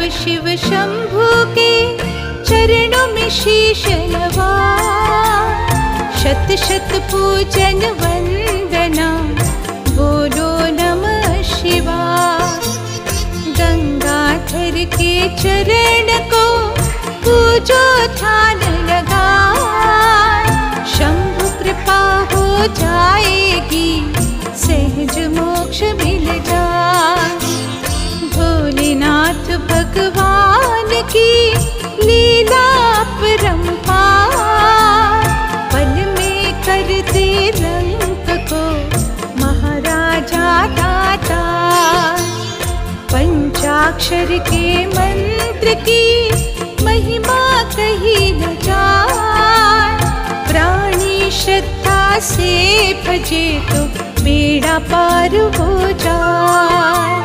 शिव शंभु के चरणों में शीश नवा, शत शत पूजन वंदना, बोलो नमः शिवाय। गंगाधर के चरण को पूजो ध्यान लगाए, शंभु कृपा हो जाएगी, सहज मोक्ष मिल जाए। भोलेनाथ भगवान की लीला अपरंपार, पल में कर दे रंग को महाराजा दाता। पंचाक्षर के मंत्र की महिमा कही न जाए, प्राणी श्रद्धा से भजे तो बेड़ा पार हो जाए।